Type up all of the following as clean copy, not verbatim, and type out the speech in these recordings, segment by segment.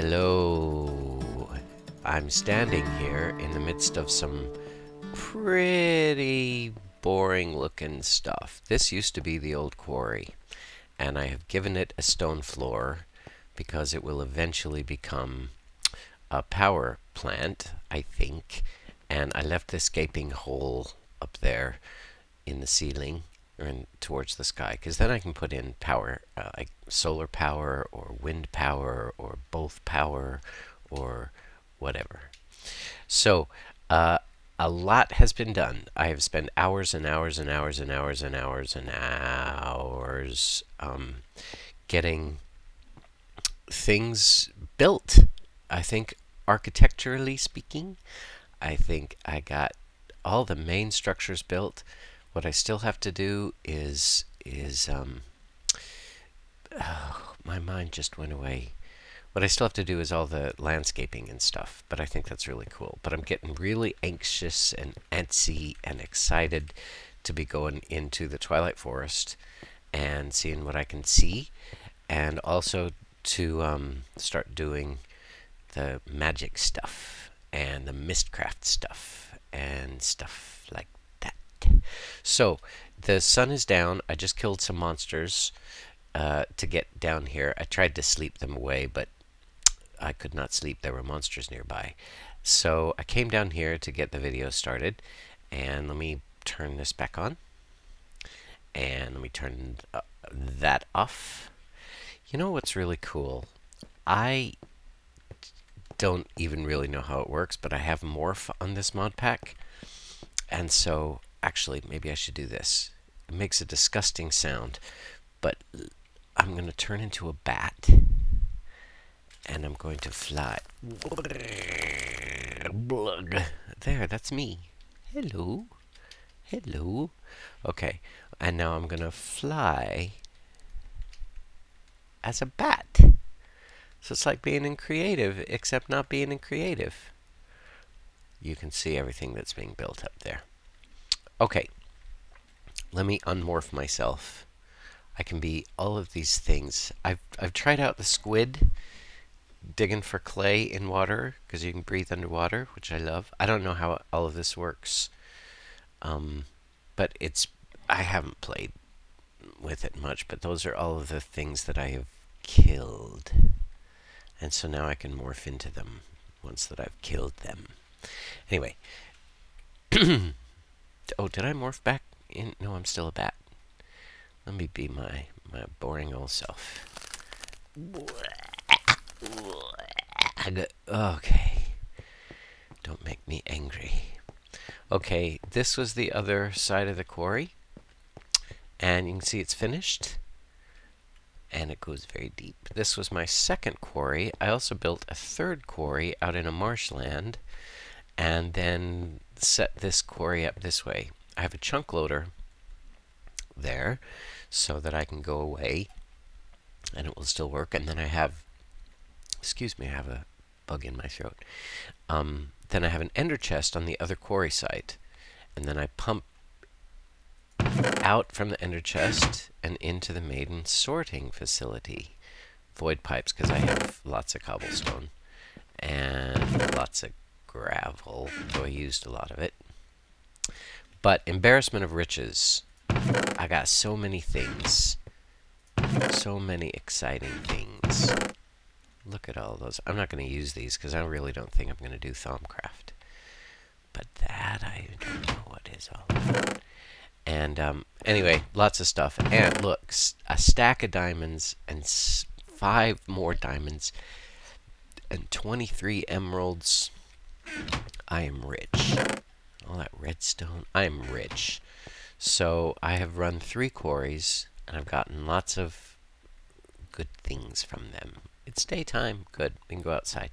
Hello. I'm standing here in the midst of some pretty boring looking stuff. This used to be the old quarry, and I have given it a stone floor because it will eventually become a power plant, I think. And I left this gaping hole up there in the ceiling or towards the sky, because then I can put in power, like solar power or wind power or both power or whatever. So a lot has been done. I have spent hours and hours and hours and hours and hours and hours getting things built. I think architecturally speaking, I think I got all the main structures built. What I still have to do is oh, my mind just went away. What I still have to do is all the landscaping and stuff, but I think that's really cool. But I'm getting really anxious and antsy and excited to be going into the Twilight Forest and seeing what I can see, and also to start doing the magic stuff and the mistcraft stuff and stuff like that. So the sun is down. I just killed some monsters to get down here. I tried to sleep them away, but I could not sleep. There were monsters nearby. So I came down here to get the video started. And let me turn this back on. And let me turn that off. You know what's really cool? I don't even really know how it works, but I have morph on this mod pack. And so, actually, maybe I should do this. It makes a disgusting sound, but I'm going to turn into a bat. And I'm going to fly. There, that's me. Hello. Hello. Okay, and now I'm going to fly as a bat. So it's like being in creative, except not being in creative. You can see everything that's being built up there. Okay, let me unmorph myself. I can be all of these things. I've tried out the squid, digging for clay in water, because you can breathe underwater, which I love. I don't know how all of this works, but I haven't played with it much, but those are all of the things that I have killed. And so now I can morph into them once that I've killed them. Anyway. Oh, did I morph back in? No, I'm still a bat. Let me be my boring old self. Okay. Don't make me angry. Okay, this was the other side of the quarry. And you can see it's finished. And it goes very deep. This was my second quarry. I also built a third quarry out in a marshland, and then set this quarry up this way. I have a chunk loader there so that I can go away and it will still work. And then I have, excuse me, I have a bug in my throat. Then I have an ender chest on the other quarry site, and then I pump out from the ender chest and into the maiden sorting facility. Void pipes, because I have lots of cobblestone and lots of gravel, so I used a lot of it. But embarrassment of riches. I got so many things. So many exciting things. Look at all those. I'm not going to use these because I really don't think I'm going to do Thaumcraft. But that I don't know what is all about. And anyway, lots of stuff. And look, a stack of diamonds and 5 more diamonds and 23 emeralds. I am rich. All that redstone. I am rich. So I have run 3 quarries, and I've gotten lots of good things from them. It's daytime. Good. We can go outside.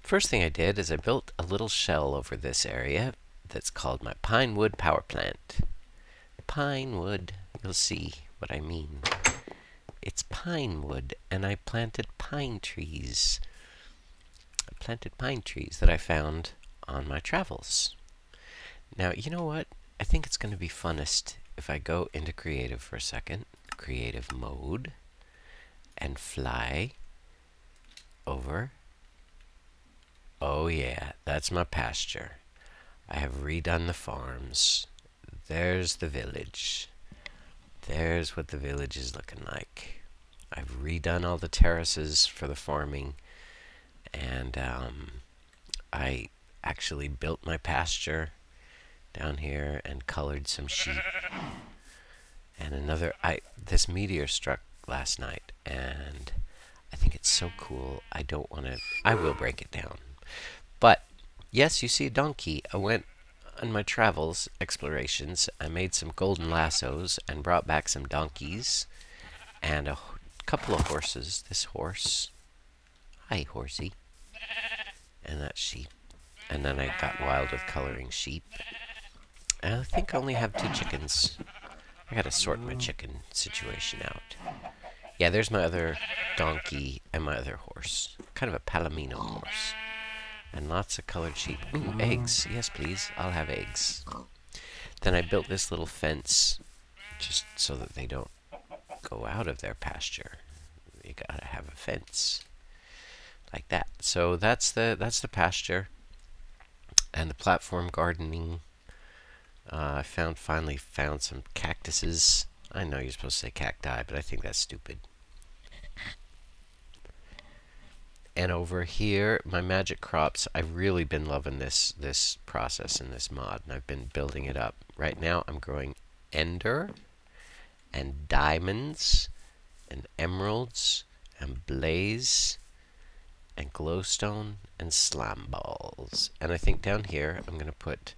First thing I did is I built a little shell over this area that's called my pine wood power plant. Pine wood. You'll see what I mean. It's pine wood, and I planted pine trees. I planted pine trees that I found on my travels. Now, you know what? I think it's going to be funnest if I go into creative for a second. Creative mode. And fly over yeah, that's my pasture. I have redone the farms. There's the village. There's what the village is looking like. I've redone all the terraces for the farming, and I actually built my pasture down here and colored some sheep. And this meteor struck last night, and I think it's so cool. I will break it down. But yes, you see a donkey. I went on my travels, explorations. I made some golden lassos and brought back some donkeys and a couple of horses. This horse, hi horsey, and that sheep. And then I got wild with coloring sheep. And I think I only have 2 chickens. I gotta sort my chicken situation out. Yeah, there's my other donkey and my other horse. Kind of a palomino horse. And lots of colored sheep. Ooh, eggs. Yes, please. I'll have eggs. Then I built this little fence just so that they don't go out of their pasture. You gotta have a fence like that. So that's the pasture and the platform gardening. I finally found some cactuses. I know you're supposed to say cacti, but I think that's stupid. And over here, my magic crops, I've really been loving this process and this mod, and I've been building it up. Right now, I'm growing ender and diamonds and emeralds and blaze and glowstone and slime balls. And I think down here, I'm going to put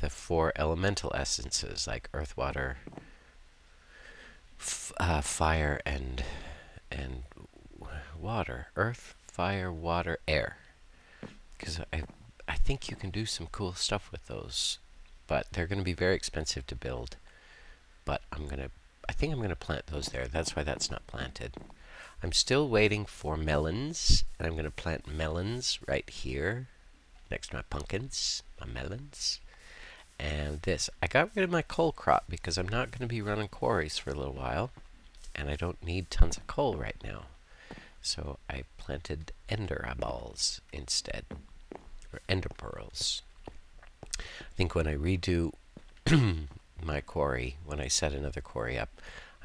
the 4 elemental essences, like earth, water, fire, and water. Earth, fire, water, air. Because I think you can do some cool stuff with those, but they're going to be very expensive to build. But I think I'm gonna plant those there. That's why that's not planted. I'm still waiting for melons, and I'm gonna plant melons right here next to my pumpkins, my melons. And this, I got rid of my coal crop because I'm not going to be running quarries for a little while, and I don't need tons of coal right now. So I planted ender balls instead, or ender pearls. I think when I redo my quarry, when I set another quarry up,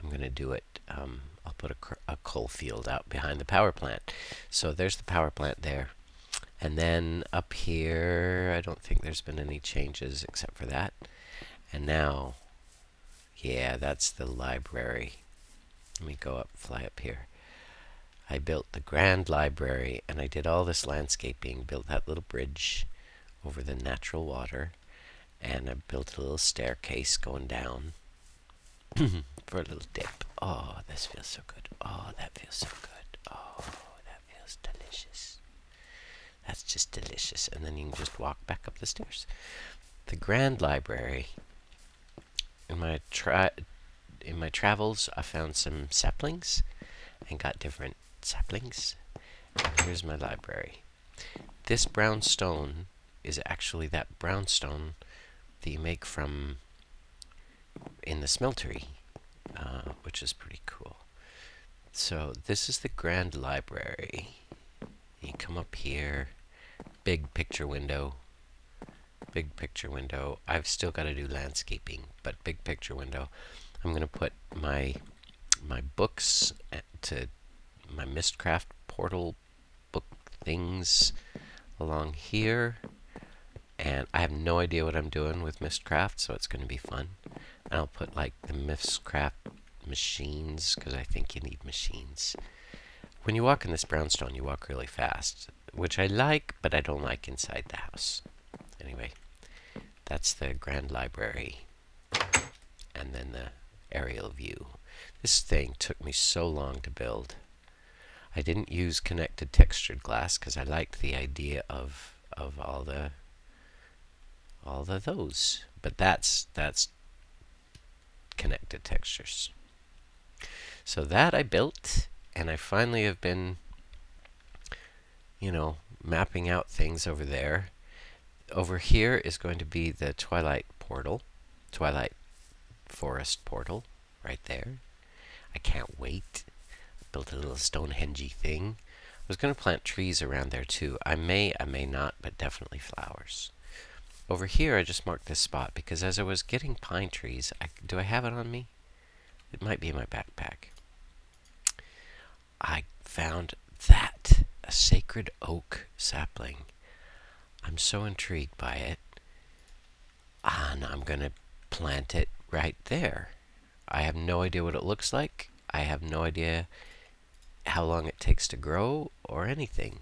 I'm going to do it. I'll put a coal field out behind the power plant. So there's the power plant there. And then up here, I don't think there's been any changes except for that. And now, yeah, that's the library. Let me go up, fly up here. I built the grand library, and I did all this landscaping, built that little bridge over the natural water, and I built a little staircase going down for a little dip. Oh, this feels so good. Oh, that feels so good. Oh, that feels delicious. That's just delicious. And then you can just walk back up the stairs. The grand library. In my travels, I found some saplings and got different saplings. And here's my library. This brown stone is actually that brown stone that you make from in the smeltery, which is pretty cool. So this is the grand library. You come up here, big picture window. Big picture window. I've still got to do landscaping, but big picture window. I'm going to put my books to my Mistcraft portal book things along here. And I have no idea what I'm doing with Mistcraft, so it's going to be fun. And I'll put like the Mistcraft machines, because I think you need machines. When you walk in this brownstone, you walk really fast, which I like, but I don't like inside the house. Anyway, that's the grand library. And then the aerial view. This thing took me so long to build. I didn't use connected textured glass because I liked the idea of all the those. But that's connected textures. So that I built, and I finally have been, mapping out things over there. Over here is going to be the Twilight Forest portal, right there. I can't wait. Built a little Stonehenge thing. I was going to plant trees around there too. I may not, but definitely flowers. Over here, I just marked this spot because as I was getting pine trees, do I have it on me? It might be in my backpack. I found that, a sacred oak sapling. I'm so intrigued by it, and I'm going to plant it right there. I have no idea what it looks like. I have no idea how long it takes to grow or anything.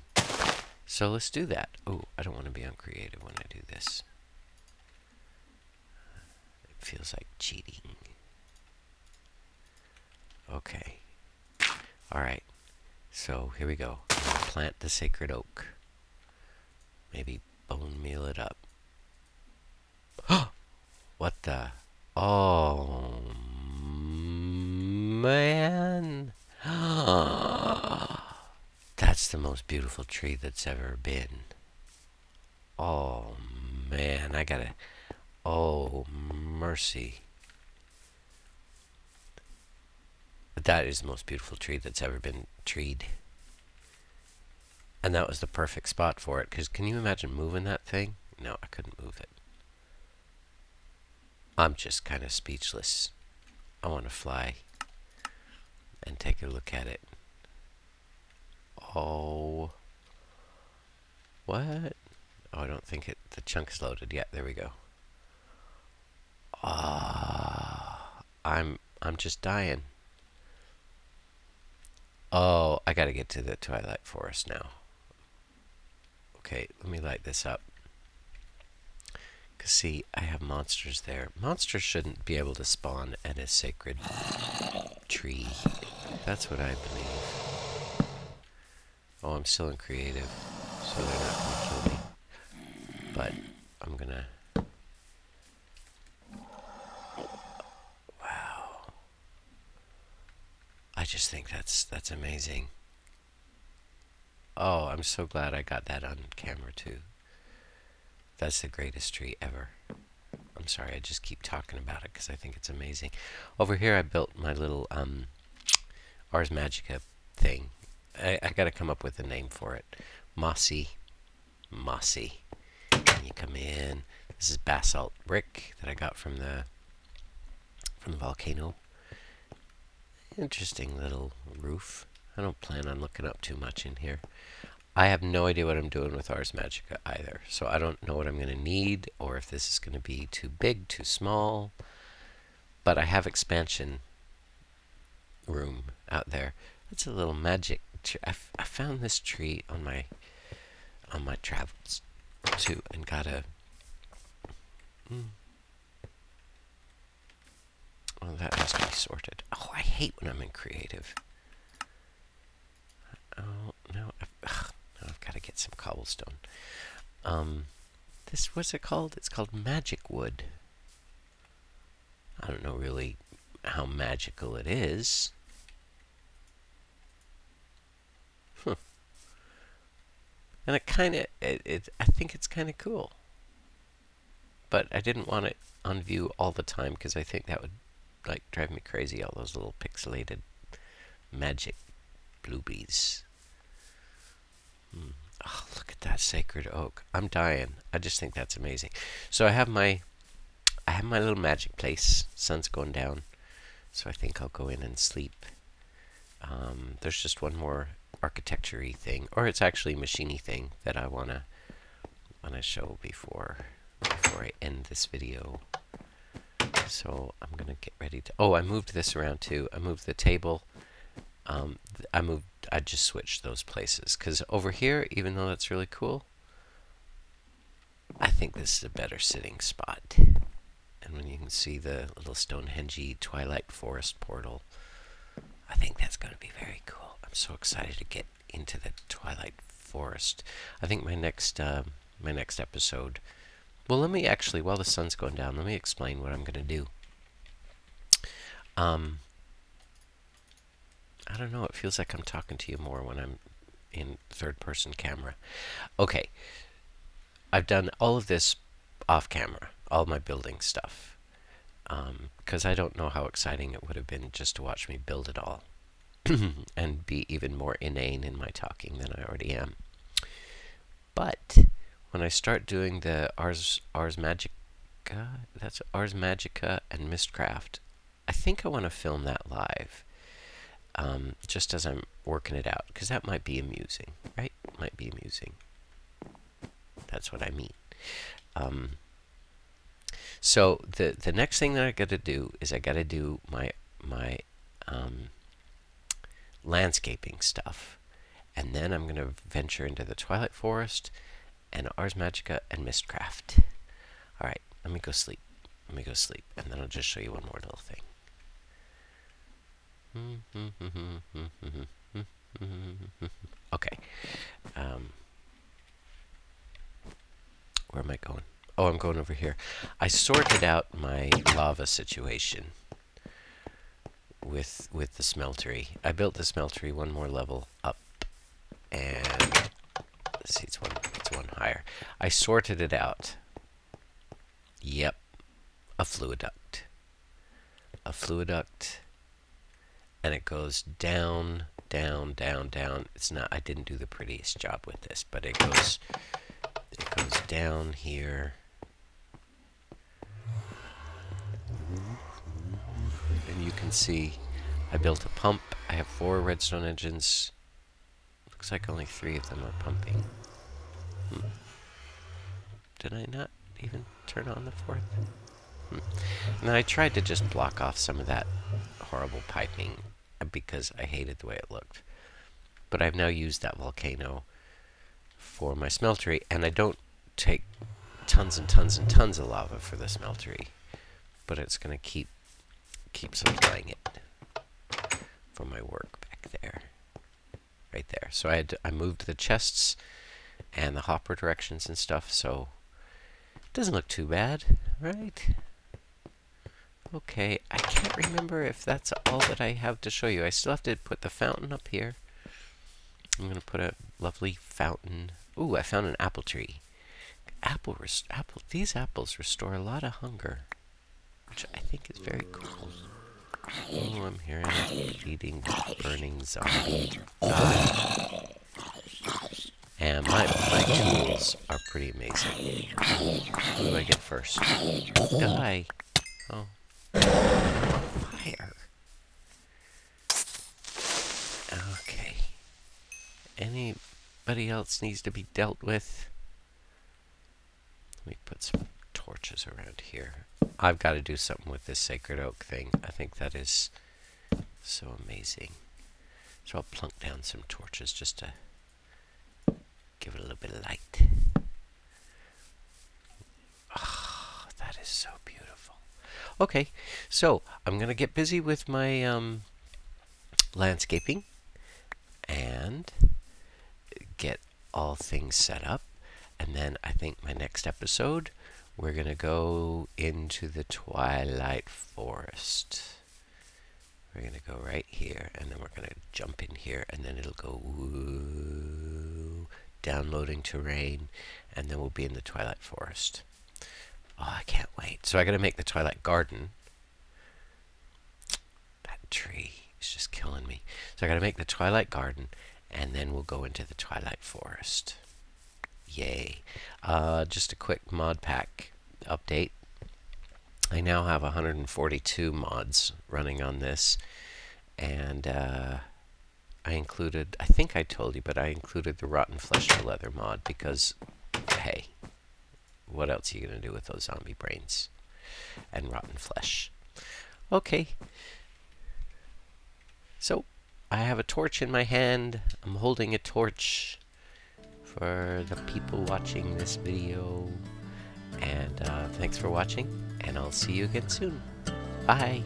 So let's do that. Oh, I don't want to be uncreative when I do this. It feels like cheating. Okay. All right. So here we go. I'm going to plant the sacred oak. Maybe bone meal it up. What the? Oh, man. That's the most beautiful tree that's ever been. Oh, man. I gotta. Oh, mercy. That is the most beautiful tree that's ever been treed. And that was the perfect spot for it. Because can you imagine moving that thing? No, I couldn't move it. I'm just kind of speechless. I want to fly and take a look at it. Oh. What? Oh, I don't think the chunk's loaded yet. There we go. Ah, I'm just dying. Oh, I gotta get to the Twilight Forest now. Okay, let me light this up. Cause see, I have monsters there. Monsters shouldn't be able to spawn at a sacred tree. That's what I believe. Oh, I'm still in creative, so they're not gonna kill me. But I'm gonna. Wow. I just think that's amazing. Oh, I'm so glad I got that on camera too. That's the greatest tree ever. I'm sorry, I just keep talking about it because I think it's amazing. Over here, I built my little Ars Magica thing. I got to come up with a name for it. Mossy. Mossy. And you come in. This is basalt brick that I got from the volcano. Interesting little roof. I don't plan on looking up too much in here. I have no idea what I'm doing with Ars Magica either. So I don't know what I'm going to need or if this is going to be too big, too small. But I have expansion room out there. That's a little magic tree. I found this tree on my travels too and got a well, that has to be sorted. Oh, I hate when I'm in creative. Oh, no. I've got to get some cobblestone. What's it called? It's called magic wood. I don't know really how magical it is. Huh. And it kind of, I think it's kind of cool. But I didn't want it on view all the time because I think that would like drive me crazy. All those little pixelated magic bluebies. Oh, look at that sacred oak. I'm dying. I just think that's amazing. So I have my little magic place. Sun's going down. So I think I'll go in and sleep. There's just one more architecture-y thing, or it's actually a machine-y thing that I wanna show before I end this video. So I'm gonna get ready to. Oh, I moved this around too. I moved the table. I just switched those places because over here, even though that's really cool, I think this is a better sitting spot. And when you can see the little Stonehenge Twilight Forest portal, I think that's going to be very cool. I'm so excited to get into the Twilight Forest. I think my next episode. Well, let me actually, while the sun's going down, let me explain what I'm going to do. I don't know. It feels like I'm talking to you more when I'm in third-person camera. Okay. I've done all of this off camera, all my building stuff, because I don't know how exciting it would have been just to watch me build it all. and be even more inane in my talking than I already am. But when I start doing the Ars Magica, that's Ars Magica and Mistcraft, I think I want to film that live, just as I'm working it out, because that might be amusing, right? Might be amusing. That's what I mean. So the next thing that I got to do is I got to do my landscaping stuff, and then I'm going to venture into the Twilight Forest and Ars Magica and Mistcraft. All right, let me go sleep. Let me go sleep, and then I'll just show you one more little thing. Okay. Where am I going? Oh, I'm going over here. I sorted out my lava situation with the smeltery. I built the smeltery one more level up, and let's see, it's one higher. I sorted it out. Yep, a fluiduct. A fluiduct, and it goes down, down, down, down. It's not. I didn't do the prettiest job with this, but it goes down here. And you can see I built a pump. I have 4 redstone engines. Looks like only 3 of them are pumping. Did I not even turn on the 4th? Now I tried to just block off some of that horrible piping because I hated the way it looked. But I've now used that volcano for my smeltery, and I don't take tons and tons and tons of lava for the smeltery, but it's going to keep supplying it for my work back there, right there. So I moved the chests and the hopper directions and stuff, so it doesn't look too bad, right? Okay, I can't remember if that's all that I have to show you. I still have to put the fountain up here. I'm going to put a lovely fountain. Ooh, I found an apple tree. These apples restore a lot of hunger, which I think is very cool. Oh, I'm hearing a bleeding, burning zombie. And my tools are pretty amazing. Who do I get first? Die. Oh. Fire. Okay. Anybody else needs to be dealt with? Let me put some torches around here. I've got to do something with this sacred oak thing. I think that is so amazing. So I'll plunk down some torches just to give it a little bit of light. Ah, oh, that is so beautiful. Okay, so I'm going to get busy with my landscaping and get all things set up. And then I think my next episode, we're going to go into the Twilight Forest. We're going to go right here, and then we're going to jump in here, and then it'll go woo, downloading terrain, and then we'll be in the Twilight Forest. Oh, I can't wait. So I got to make the Twilight Garden. That tree is just killing me. So I got to make the Twilight Garden, and then we'll go into the Twilight Forest. Yay. Just a quick mod pack update. I now have 142 mods running on this, and I included, I think I told you, but I included the Rotten Flesh to Leather mod because, hey, what else are you going to do with those zombie brains and rotten flesh? Okay. So, I have a torch in my hand. I'm holding a torch for the people watching this video. And thanks for watching, and I'll see you again soon. Bye.